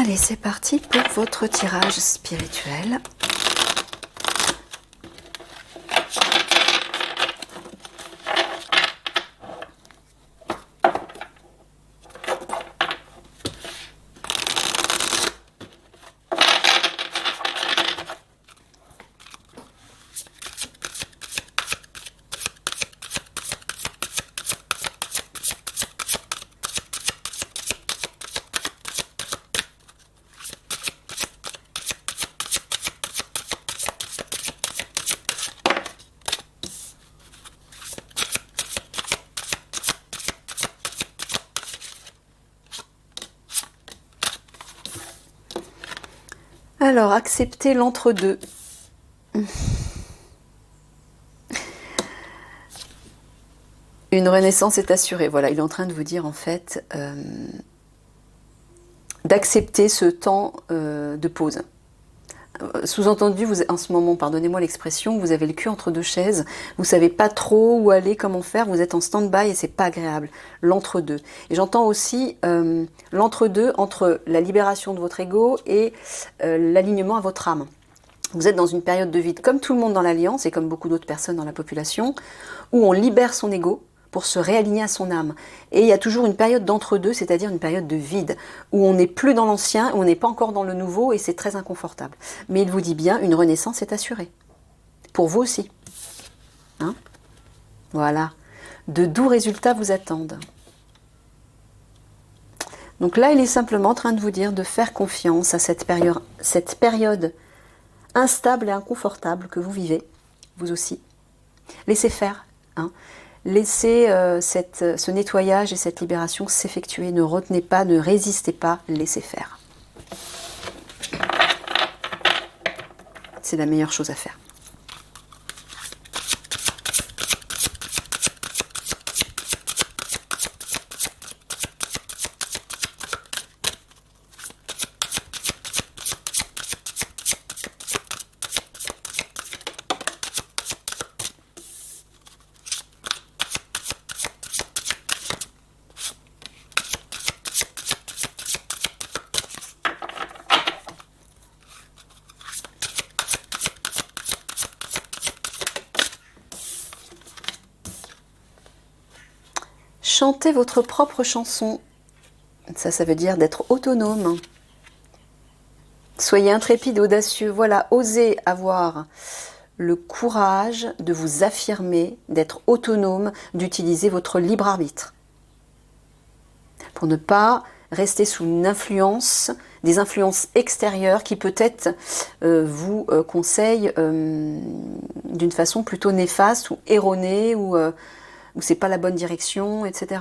Allez, c'est parti pour votre tirage spirituel. Alors, acceptez l'entre-deux. Une renaissance est assurée. Voilà, il est en train de vous dire en fait d'accepter ce temps de pause. Sous-entendu, vous en ce moment, pardonnez-moi l'expression, vous avez le cul entre deux chaises, vous savez pas trop où aller, comment faire, vous êtes en stand-by et c'est pas agréable. L'entre-deux. Et j'entends aussi l'entre-deux entre la libération de votre ego et l'alignement à votre âme. Vous êtes dans une période de vide, comme tout le monde dans l'Alliance et comme beaucoup d'autres personnes dans la population, où on libère son ego pour se réaligner à son âme. Et il y a toujours une période d'entre-deux, c'est-à-dire une période de vide, où on n'est plus dans l'ancien, où on n'est pas encore dans le nouveau, et c'est très inconfortable. Mais il vous dit bien, une renaissance est assurée. Pour vous aussi. Hein? Voilà. De doux résultats vous attendent. Donc là, il est simplement en train de vous dire de faire confiance à cette période instable et inconfortable que vous vivez, vous aussi. Laissez faire. Hein? Laissez ce nettoyage et cette libération s'effectuer. Ne retenez pas, ne résistez pas, laissez faire. C'est la meilleure chose à faire. Chantez votre propre chanson. Ça veut dire d'être autonome. Soyez intrépide, audacieux. Voilà, osez avoir le courage de vous affirmer, d'être autonome, d'utiliser votre libre arbitre. Pour ne pas rester sous une influence, des influences extérieures qui peut-être vous conseillent d'une façon plutôt néfaste ou erronée ou c'est pas la bonne direction, etc.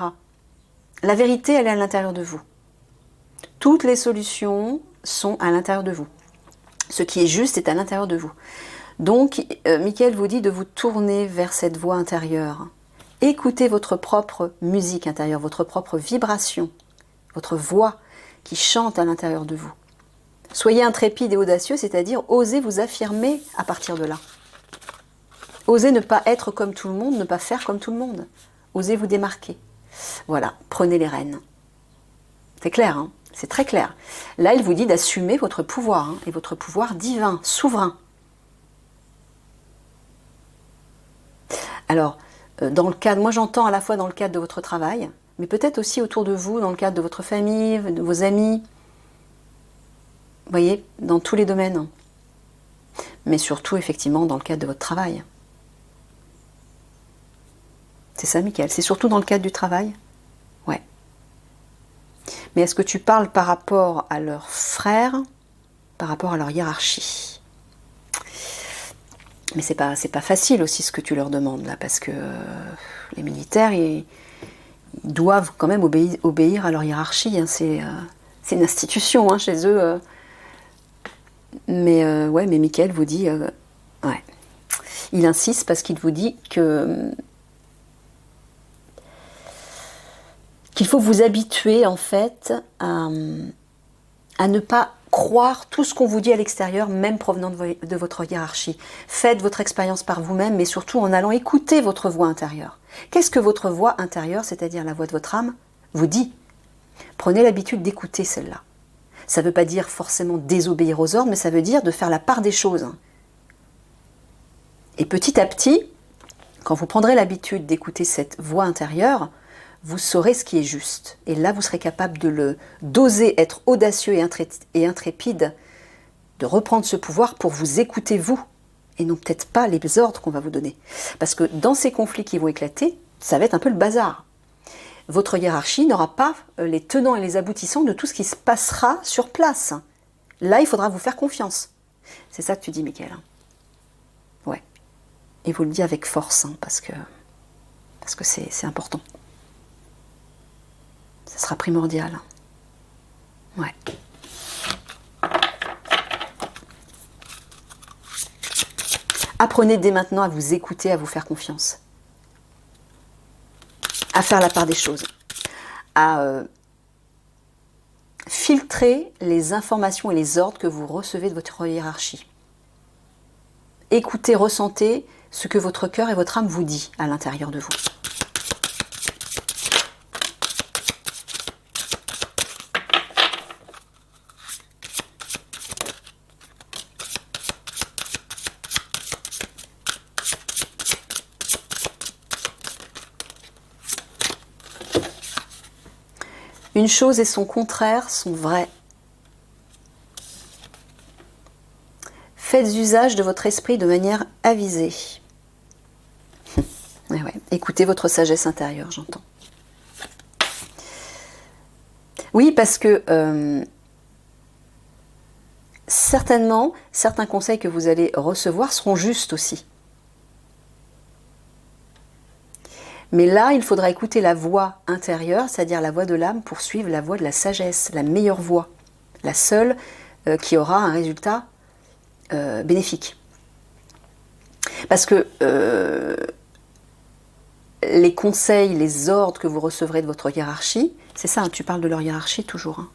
La vérité, elle est à l'intérieur de vous. Toutes les solutions sont à l'intérieur de vous. Ce qui est juste est à l'intérieur de vous. Donc, Michael vous dit de vous tourner vers cette voix intérieure. Écoutez votre propre musique intérieure, votre propre vibration, votre voix qui chante à l'intérieur de vous. Soyez intrépide et audacieux, c'est-à-dire osez vous affirmer à partir de là. Osez ne pas être comme tout le monde, ne pas faire comme tout le monde. Osez vous démarquer. Voilà, prenez les rênes. C'est clair, hein? C'est très clair. Là, il vous dit d'assumer votre pouvoir, hein, et votre pouvoir divin, souverain. Alors, dans le cadre, moi j'entends à la fois dans le cadre de votre travail, mais peut-être aussi autour de vous, dans le cadre de votre famille, de vos amis. Vous voyez, dans tous les domaines. Mais surtout, effectivement, dans le cadre de votre travail. C'est ça, Michael? C'est surtout dans le cadre du travail? Ouais. Mais est-ce que tu parles par rapport à leurs frères, par rapport à leur hiérarchie? Mais c'est pas facile aussi ce que tu leur demandes là, parce que les militaires, ils doivent quand même obéir à leur hiérarchie. Hein. C'est une institution hein, chez eux. Mais Michael vous dit, ouais. Il insiste parce qu'il vous dit que qu'il faut vous habituer en fait à ne pas croire tout ce qu'on vous dit à l'extérieur, même provenant de votre hiérarchie. Faites votre expérience par vous-même, mais surtout en allant écouter votre voix intérieure. Qu'est-ce que votre voix intérieure, c'est-à-dire la voix de votre âme, vous dit? Prenez l'habitude d'écouter celle-là. Ça ne veut pas dire forcément désobéir aux ordres, mais ça veut dire de faire la part des choses. Et petit à petit, quand vous prendrez l'habitude d'écouter cette voix intérieure, vous saurez ce qui est juste. Et là, vous serez capable d'oser être audacieux et intrépide, de reprendre ce pouvoir pour vous écouter vous, et non peut-être pas les ordres qu'on va vous donner. Parce que dans ces conflits qui vont éclater, ça va être un peu le bazar. Votre hiérarchie n'aura pas les tenants et les aboutissants de tout ce qui se passera sur place. Là, il faudra vous faire confiance. C'est ça que tu dis, Mickaël. Ouais. Et vous le dis avec force, hein, parce que c'est important. Ça sera primordial. Ouais. Apprenez dès maintenant à vous écouter, à vous faire confiance. À faire la part des choses. À filtrer les informations et les ordres que vous recevez de votre hiérarchie. Écoutez, ressentez ce que votre cœur et votre âme vous dit à l'intérieur de vous. Une chose et son contraire sont vrais. Faites usage de votre esprit de manière avisée. Ouais. Écoutez votre sagesse intérieure, j'entends. Oui, parce que certainement, certains conseils que vous allez recevoir seront justes aussi. Mais là, il faudra écouter la voix intérieure, c'est-à-dire la voix de l'âme, pour suivre la voix de la sagesse, la meilleure voix, la seule qui aura un résultat bénéfique. Parce que les conseils, les ordres que vous recevrez de votre hiérarchie, c'est ça, hein, tu parles de leur hiérarchie toujours, hein,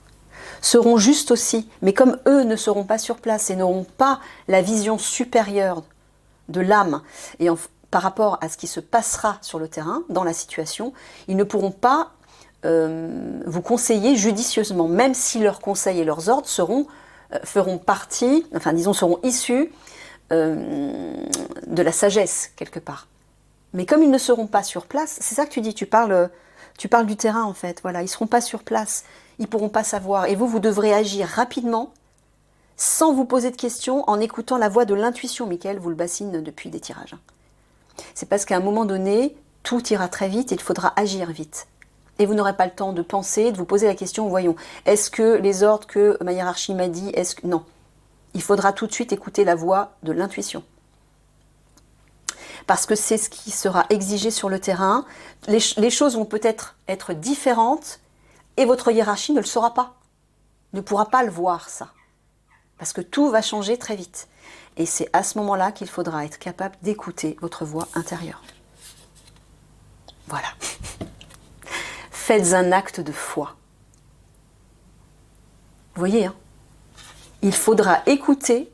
seront justes aussi. Mais comme eux ne seront pas sur place et n'auront pas la vision supérieure de l'âme et par rapport à ce qui se passera sur le terrain, dans la situation, ils ne pourront pas vous conseiller judicieusement, même si leurs conseils et leurs ordres feront partie, enfin disons seront issus de la sagesse quelque part. Mais comme ils ne seront pas sur place, c'est ça que tu dis, tu parles du terrain en fait, voilà, ils ne seront pas sur place, ils ne pourront pas savoir, et vous devrez agir rapidement, sans vous poser de questions, en écoutant la voix de l'intuition. Mickaël vous le bassine depuis des tirages. C'est parce qu'à un moment donné, tout ira très vite et il faudra agir vite. Et vous n'aurez pas le temps de penser, de vous poser la question, voyons, est-ce que les ordres que ma hiérarchie m'a dit, non. Il faudra tout de suite écouter la voix de l'intuition. Parce que c'est ce qui sera exigé sur le terrain. Les choses vont peut-être être différentes et votre hiérarchie ne le saura pas, ne pourra pas le voir ça. Parce que tout va changer très vite. Et c'est à ce moment-là qu'il faudra être capable d'écouter votre voix intérieure. Voilà. Faites un acte de foi. Vous voyez, hein, il faudra écouter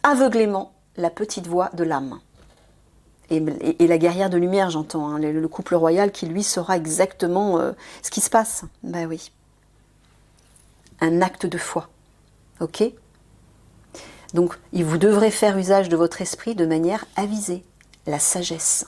aveuglément la petite voix de l'âme. Et la guerrière de lumière, j'entends, hein, le couple royal qui, lui, saura exactement ce qui se passe. Ben oui. Un acte de foi. Ok ? Donc, vous devrez faire usage de votre esprit de manière avisée, la sagesse.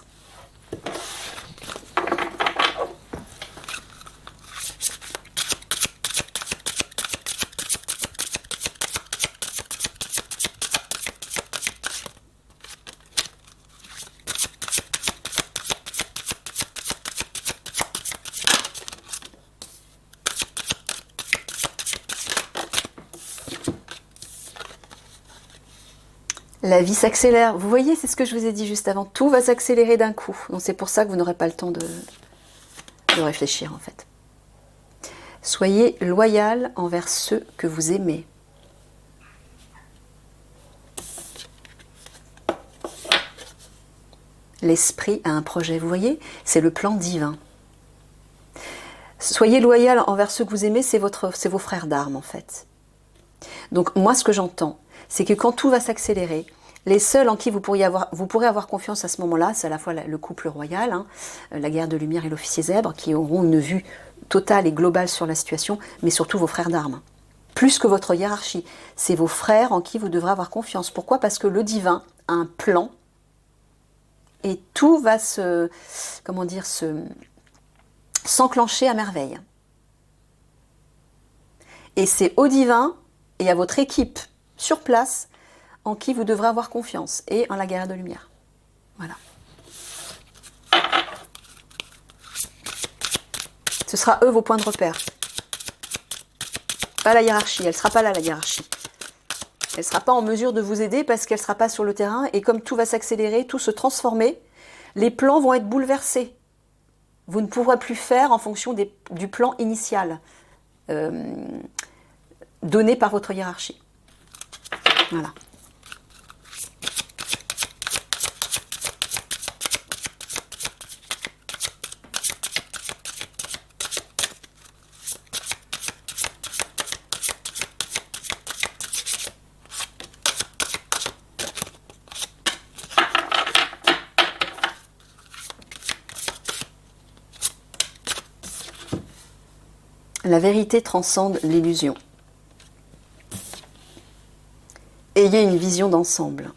La vie s'accélère. Vous voyez, c'est ce que je vous ai dit juste avant. Tout va s'accélérer d'un coup. Donc c'est pour ça que vous n'aurez pas le temps de réfléchir en fait. Soyez loyal envers ceux que vous aimez. L'esprit a un projet, vous voyez, c'est le plan divin. Soyez loyal envers ceux que vous aimez, c'est vos frères d'armes en fait. Donc moi ce que j'entends, c'est que quand tout va s'accélérer, les seuls en qui vous pourrez avoir confiance à ce moment-là, c'est à la fois le couple royal, hein, la guerre de lumière et l'officier zèbre, qui auront une vue totale et globale sur la situation, mais surtout vos frères d'armes. plus que votre hiérarchie. C'est vos frères en qui vous devrez avoir confiance. Pourquoi? Parce que le divin a un plan et tout va s'enclencher à merveille. Et c'est au divin et à votre équipe sur place en qui vous devrez avoir confiance et en la guerrière de lumière. Voilà. Ce sera eux vos points de repère. Pas la hiérarchie, elle ne sera pas là la hiérarchie. Elle ne sera pas en mesure de vous aider parce qu'elle ne sera pas sur le terrain et comme tout va s'accélérer, tout se transformer, les plans vont être bouleversés. Vous ne pourrez plus faire en fonction du plan initial donné par votre hiérarchie. Voilà. La vérité transcende l'illusion. Ayez une vision d'ensemble.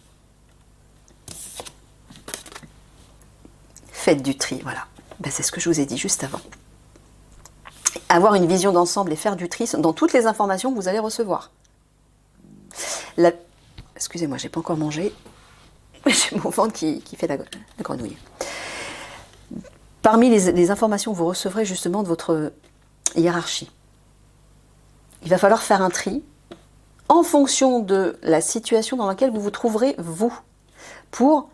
Faites du tri, voilà. Ben, c'est ce que je vous ai dit juste avant. Avoir une vision d'ensemble et faire du tri dans toutes les informations que vous allez recevoir. Excusez-moi, j'ai pas encore mangé. J'ai mon ventre qui fait la grenouille. Parmi les informations que vous recevrez justement de votre hiérarchie, il va falloir faire un tri en fonction de la situation dans laquelle vous vous trouverez, vous, pour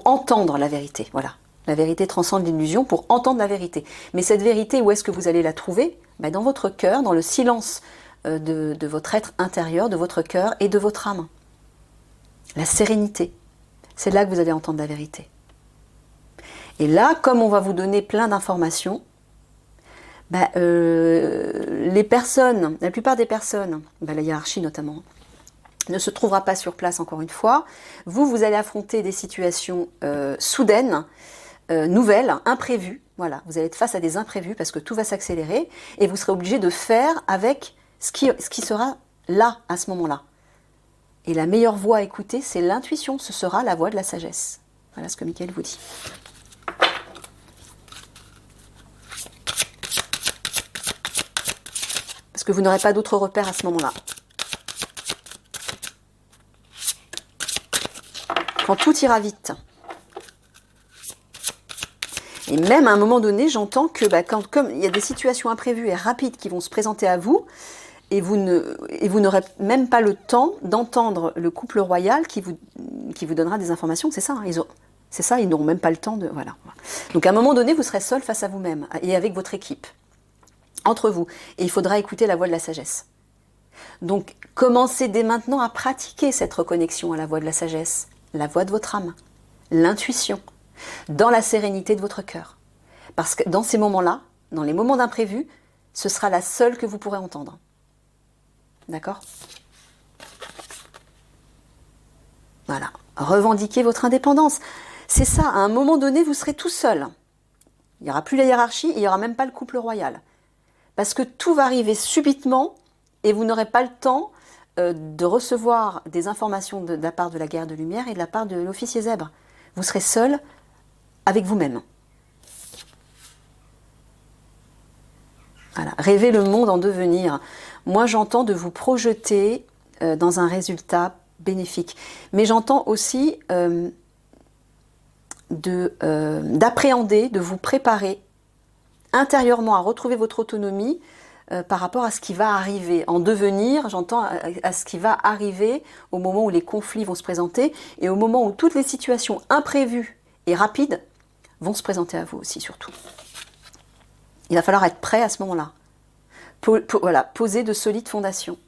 entendre la vérité. Voilà. La vérité transcende l'illusion pour entendre la vérité. Mais cette vérité, où est-ce que vous allez la trouver? Ben, dans votre cœur, dans le silence de votre être intérieur, de votre cœur et de votre âme. La sérénité. C'est là que vous allez entendre la vérité. Et là, comme on va vous donner plein d'informations, ben, la plupart des personnes, ben, la hiérarchie notamment, ne se trouvera pas sur place encore une fois. Vous allez affronter des situations soudaines, nouvelles, imprévues. Voilà, vous allez être face à des imprévus parce que tout va s'accélérer et vous serez obligé de faire avec ce qui sera là à ce moment-là. Et la meilleure voix à écouter, c'est l'intuition. Ce sera la voix de la sagesse. Voilà ce que Michael vous dit. Parce que vous n'aurez pas d'autres repères à ce moment-là. Quand tout ira vite. Et même à un moment donné, j'entends que comme il y a des situations imprévues et rapides qui vont se présenter à vous, et vous n'aurez même pas le temps d'entendre le couple royal qui vous donnera des informations. C'est ça, hein, ils n'auront même pas le temps de... Voilà. Donc à un moment donné, vous serez seul face à vous-même et avec votre équipe, entre vous. Et il faudra écouter la voix de la sagesse. Donc commencez dès maintenant à pratiquer cette reconnexion à la voix de la sagesse, la voix de votre âme, l'intuition, dans la sérénité de votre cœur. Parce que dans ces moments-là, dans les moments d'imprévu, ce sera la seule que vous pourrez entendre. D'accord? Voilà. Revendiquez votre indépendance. C'est ça, à un moment donné, vous serez tout seul. Il n'y aura plus la hiérarchie, il n'y aura même pas le couple royal. Parce que tout va arriver subitement et vous n'aurez pas le temps de recevoir des informations de la part de la guerre de lumière et de la part de l'officier zèbre. Vous serez seul avec vous-même. Voilà. Rêvez le monde en devenir. Moi, j'entends de vous projeter dans un résultat bénéfique. Mais j'entends aussi d'appréhender, de vous préparer intérieurement à retrouver votre autonomie par rapport à ce qui va arriver. En devenir, j'entends à ce qui va arriver au moment où les conflits vont se présenter et au moment où toutes les situations imprévues et rapides vont se présenter à vous aussi, surtout. Il va falloir être prêt à ce moment-là. Voilà, poser de solides fondations.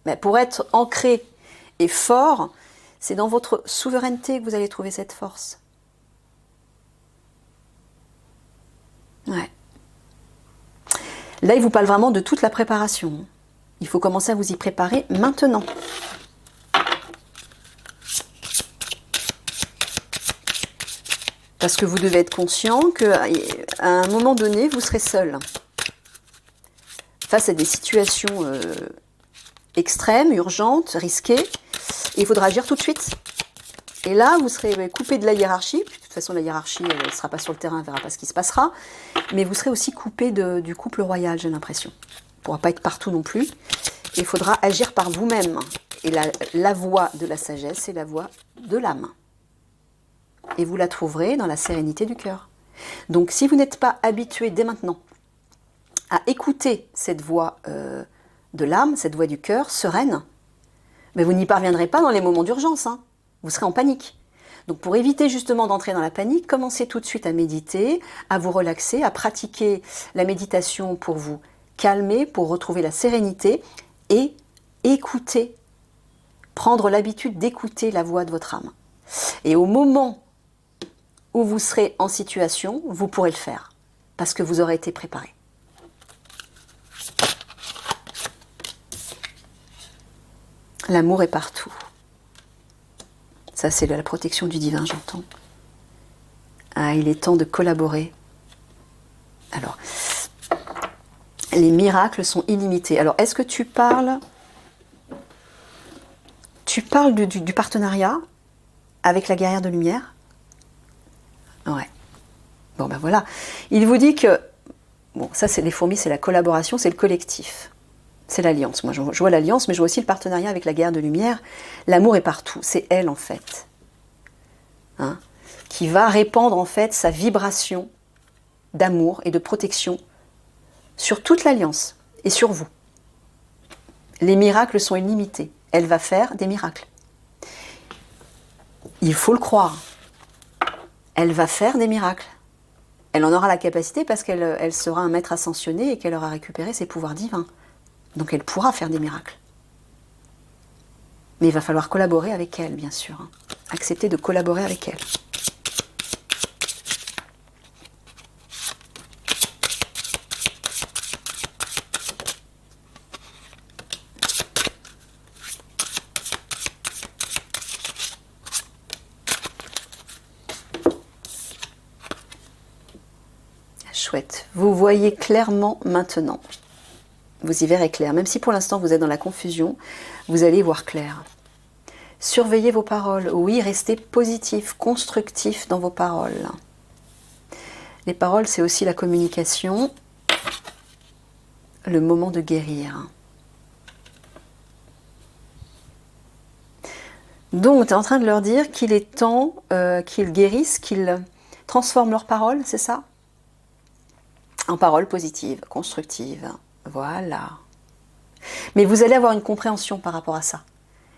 Mais pour être ancré et fort, c'est dans votre souveraineté que vous allez trouver cette force. Ouais. Là, il vous parle vraiment de toute la préparation. Il faut commencer à vous y préparer maintenant. Parce que vous devez être conscient qu'à un moment donné, vous serez seul. face à des situations extrêmes, urgentes, risquées, et il faudra agir tout de suite. Et là, vous serez coupé de la hiérarchie. De toute façon, la hiérarchie, elle ne sera pas sur le terrain, elle ne verra pas ce qui se passera. Mais vous serez aussi coupé du couple royal, j'ai l'impression. On ne pourra pas être partout non plus. Il faudra agir par vous-même. Et la voie de la sagesse, c'est la voie de l'âme. Et vous la trouverez dans la sérénité du cœur. Donc, si vous n'êtes pas habitué dès maintenant à écouter cette voix de l'âme, cette voix du cœur, sereine, mais vous n'y parviendrez pas dans les moments d'urgence. Hein. Vous serez en panique. Donc pour éviter justement d'entrer dans la panique, commencez tout de suite à méditer, à vous relaxer, à pratiquer la méditation pour vous calmer, pour retrouver la sérénité et écouter, prendre l'habitude d'écouter la voix de votre âme. Et au moment où vous serez en situation, vous pourrez le faire, parce que vous aurez été préparé. L'amour est partout. Ça, c'est la protection du divin, j'entends. Ah, il est temps de collaborer. Alors, les miracles sont illimités. Alors, est-ce que tu parles du partenariat avec la guerrière de lumière? Ouais. Bon, ben voilà. Il vous dit que, bon, ça, c'est les fourmis, c'est la collaboration, c'est le collectif. C'est l'alliance. Moi, je vois l'alliance, mais je vois aussi le partenariat avec la guerre de lumière. L'amour est partout. C'est elle, en fait, hein, qui va répandre, en fait, sa vibration d'amour et de protection sur toute l'alliance et sur vous. Les miracles sont illimités. Elle va faire des miracles. Il faut le croire. Elle va faire des miracles. Elle en aura la capacité parce qu'elle sera un maître ascensionné et qu'elle aura récupéré ses pouvoirs divins. Donc elle pourra faire des miracles. Mais il va falloir collaborer avec elle, bien sûr. Hein. Accepter de collaborer avec elle. Chouette. Vous voyez clairement maintenant. Vous y verrez clair. Même si pour l'instant vous êtes dans la confusion, vous allez y voir clair. Surveillez vos paroles. Oui, restez positif, constructif dans vos paroles. Les paroles, c'est aussi la communication, le moment de guérir. Donc, tu es en train de leur dire qu'il est temps qu'ils guérissent, qu'ils transforment leurs paroles, c'est ça? En paroles positives, constructives. Voilà. Mais vous allez avoir une compréhension par rapport à ça.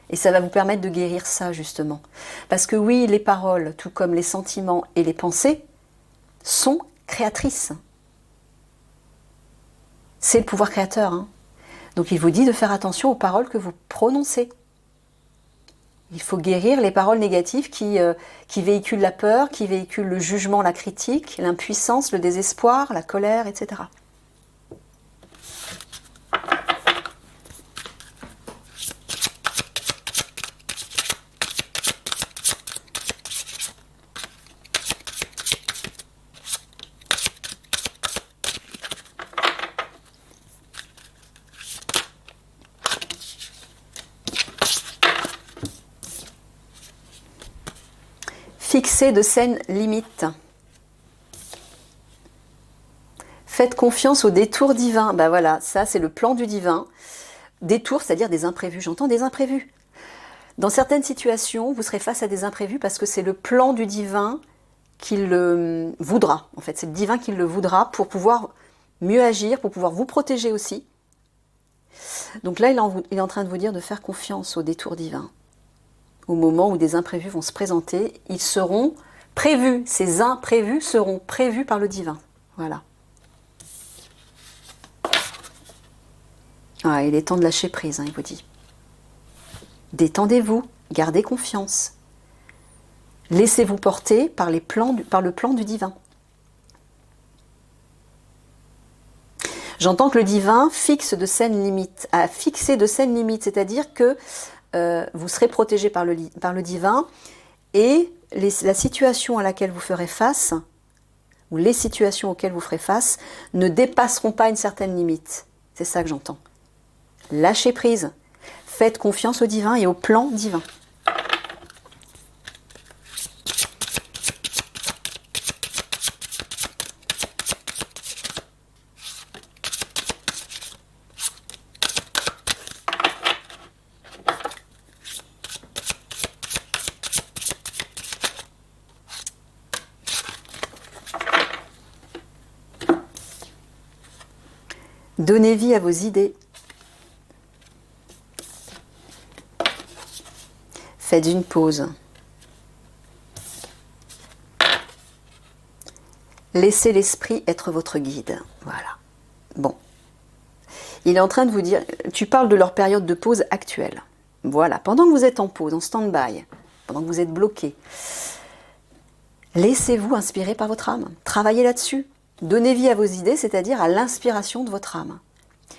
Et ça va vous permettre de guérir ça, justement. Parce que oui, les paroles, tout comme les sentiments et les pensées, sont créatrices. C'est le pouvoir créateur. Hein. Donc il vous dit de faire attention aux paroles que vous prononcez. Il faut guérir les paroles négatives qui véhiculent la peur, qui véhiculent le jugement, la critique, l'impuissance, le désespoir, la colère, etc. Fixez de saines limites. Faites confiance au détour divin. Ben voilà, ça c'est le plan du divin. Détour, c'est-à-dire des imprévus. J'entends des imprévus. Dans certaines situations, vous serez face à des imprévus parce que c'est le plan du divin qui le voudra. En fait, c'est le divin qui le voudra pour pouvoir mieux agir, pour pouvoir vous protéger aussi. Donc là, il est en train de vous dire de faire confiance au détour divin. Au moment où des imprévus vont se présenter, ils seront prévus. Ces imprévus seront prévus par le divin. Voilà. Ah, il est temps de lâcher prise, hein, il vous dit. Détendez-vous, gardez confiance. Laissez-vous porter par le plan du divin. J'entends que le divin fixe de saines limites, a fixé de saines limites, c'est-à-dire que vous serez protégé par le divin et la situation à laquelle vous ferez face, ou les situations auxquelles vous ferez face, ne dépasseront pas une certaine limite. C'est ça que j'entends. Lâchez prise. Faites confiance au divin et au plan divin. Donnez vie à vos idées. Faites une pause. Laissez l'esprit être votre guide. Voilà. Bon. Il est en train de vous dire, tu parles de leur période de pause actuelle. Voilà. Pendant que vous êtes en pause, en stand-by, pendant que vous êtes bloqué, laissez-vous inspirer par votre âme. Travaillez là-dessus. Donnez vie à vos idées, c'est-à-dire à l'inspiration de votre âme.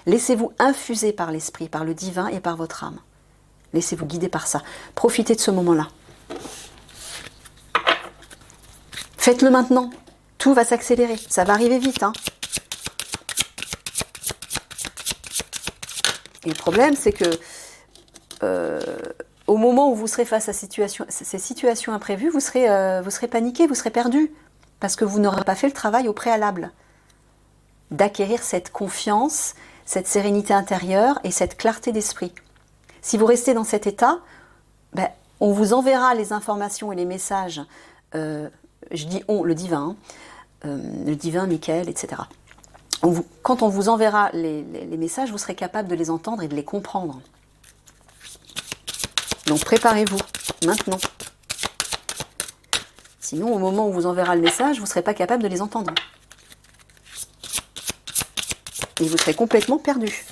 Laissez-vous infuser par l'esprit, par le divin et par votre âme. Laissez-vous guider par ça. Profitez de ce moment-là. Faites-le maintenant. Tout va s'accélérer. Ça va arriver vite. Hein. Et le problème, c'est que au moment où vous serez face à ces situations imprévues, vous serez paniqué, vous serez perdu. Parce que vous n'aurez pas fait le travail au préalable. D'acquérir cette confiance, cette sérénité intérieure et cette clarté d'esprit. Si vous restez dans cet état, ben, on vous enverra les informations et les messages, je dis on, le divin, Michael, etc. Quand on vous enverra les messages, vous serez capable de les entendre et de les comprendre. Donc préparez-vous, maintenant. Sinon, au moment où on vous enverra le message, vous ne serez pas capable de les entendre. Et vous serez complètement perdu.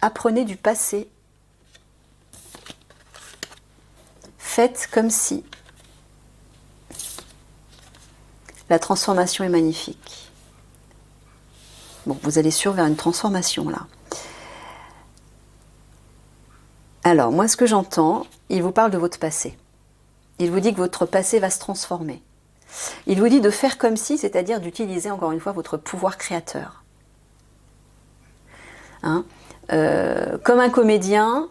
Apprenez du passé. Faites comme si. La transformation est magnifique. Bon, vous allez vers une transformation là. Alors, moi, ce que j'entends, il vous parle de votre passé. Il vous dit que votre passé va se transformer. Il vous dit de faire comme si, c'est-à-dire d'utiliser encore une fois votre pouvoir créateur. Hein, comme un comédien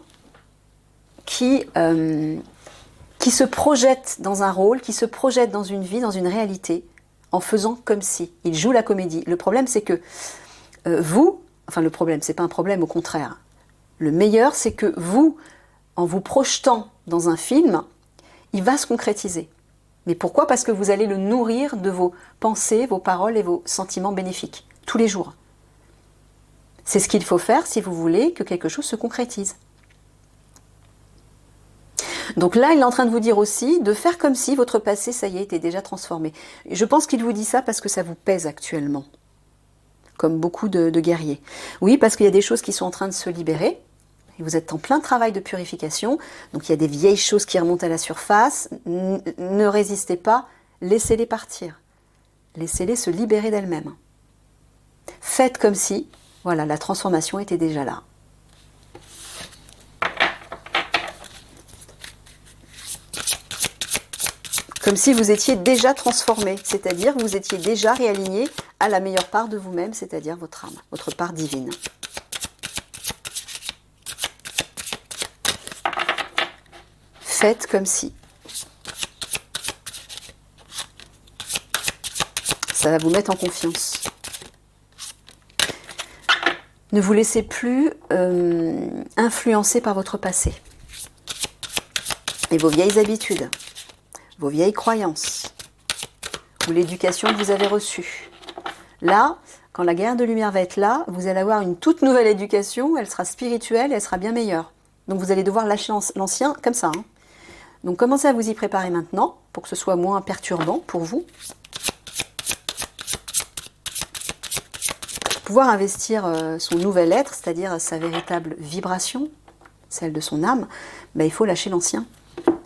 qui se projette dans un rôle, qui se projette dans une vie, dans une réalité, en faisant comme si. Il joue la comédie. Le problème, c'est que le problème, c'est pas un problème, au contraire. Le meilleur, c'est que vous, en vous projetant dans un film, il va se concrétiser. Mais pourquoi ? Parce que vous allez le nourrir de vos pensées, vos paroles et vos sentiments bénéfiques, tous les jours. C'est ce qu'il faut faire si vous voulez que quelque chose se concrétise. Donc là, il est en train de vous dire aussi de faire comme si votre passé, ça y est, était déjà transformé. Je pense qu'il vous dit ça parce que ça vous pèse actuellement, comme beaucoup de guerriers. Oui, parce qu'il y a des choses qui sont en train de se libérer. Vous êtes en plein travail de purification, donc il y a des vieilles choses qui remontent à la surface. Ne résistez pas, laissez-les partir. Laissez-les se libérer d'elles-mêmes. Faites comme si, voilà, la transformation était déjà là. Comme si vous étiez déjà transformé, c'est-à-dire vous étiez déjà réaligné à la meilleure part de vous-même, c'est-à-dire votre âme, votre part divine. Faites comme si. Ça va vous mettre en confiance. Ne vous laissez plus influencer par votre passé. Et vos vieilles habitudes, vos vieilles croyances, ou l'éducation que vous avez reçue. Là, quand la guerre de lumière va être là, vous allez avoir une toute nouvelle éducation, elle sera spirituelle et elle sera bien meilleure. Donc vous allez devoir lâcher l'ancien comme ça. Hein. Donc commencez à vous y préparer maintenant, pour que ce soit moins perturbant pour vous. Pour pouvoir investir son nouvel être, c'est-à-dire sa véritable vibration, celle de son âme, ben, il faut lâcher l'ancien.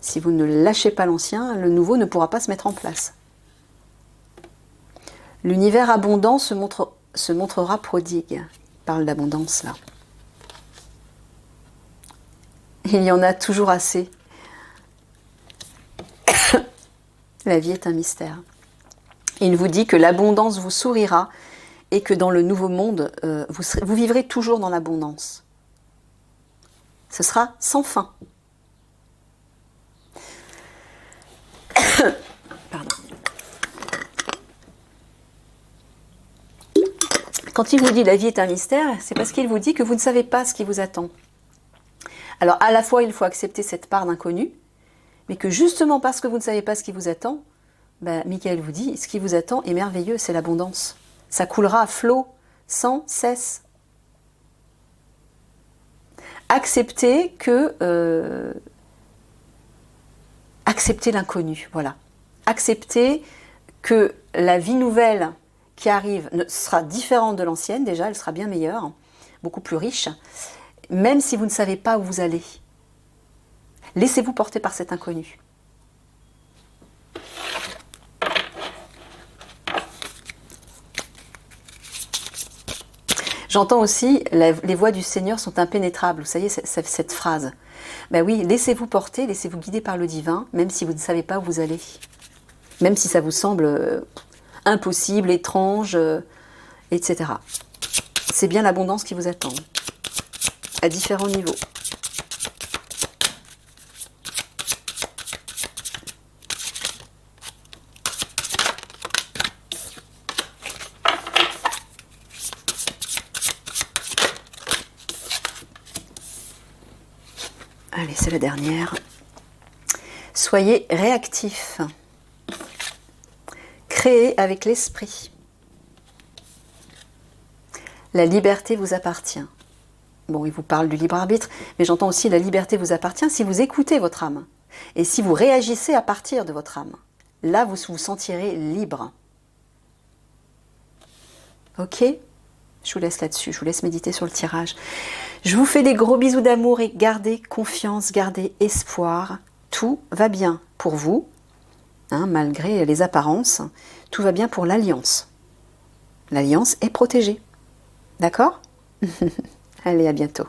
Si vous ne lâchez pas l'ancien, le nouveau ne pourra pas se mettre en place. L'univers abondant se montrera prodigue. Il parle d'abondance là. Il y en a toujours assez. La vie est un mystère. Il vous dit que l'abondance vous sourira et que dans le nouveau monde, vous vivrez toujours dans l'abondance. Ce sera sans fin. Pardon. Quand il vous dit la vie est un mystère, c'est parce qu'il vous dit que vous ne savez pas ce qui vous attend. Alors à la fois il faut accepter cette part d'inconnu, mais que justement parce que vous ne savez pas ce qui vous attend, Michael vous dit, ce qui vous attend est merveilleux, c'est l'abondance. Ça coulera à flot, sans cesse. Acceptez acceptez l'inconnu, voilà. Acceptez que la vie nouvelle qui arrive sera différente de l'ancienne, déjà, elle sera bien meilleure, beaucoup plus riche, même si vous ne savez pas où vous allez. Laissez-vous porter par cet inconnu. J'entends aussi, les voies du Seigneur sont impénétrables. Vous savez, cette phrase. Ben oui, laissez-vous porter, laissez-vous guider par le divin, même si vous ne savez pas où vous allez. Même si ça vous semble impossible, étrange, etc. C'est bien l'abondance qui vous attend, à différents niveaux. Allez, c'est la dernière. Soyez réactifs. Créez avec l'esprit. La liberté vous appartient. Bon, il vous parle du libre arbitre, mais j'entends aussi la liberté vous appartient si vous écoutez votre âme. Et si vous réagissez à partir de votre âme. Là, vous vous sentirez libre. Ok ? Je vous laisse là-dessus, je vous laisse méditer sur le tirage. Je vous fais des gros bisous d'amour et gardez confiance, gardez espoir. Tout va bien pour vous, hein, malgré les apparences. Tout va bien pour l'alliance. L'alliance est protégée. D'accord ? Allez, à bientôt.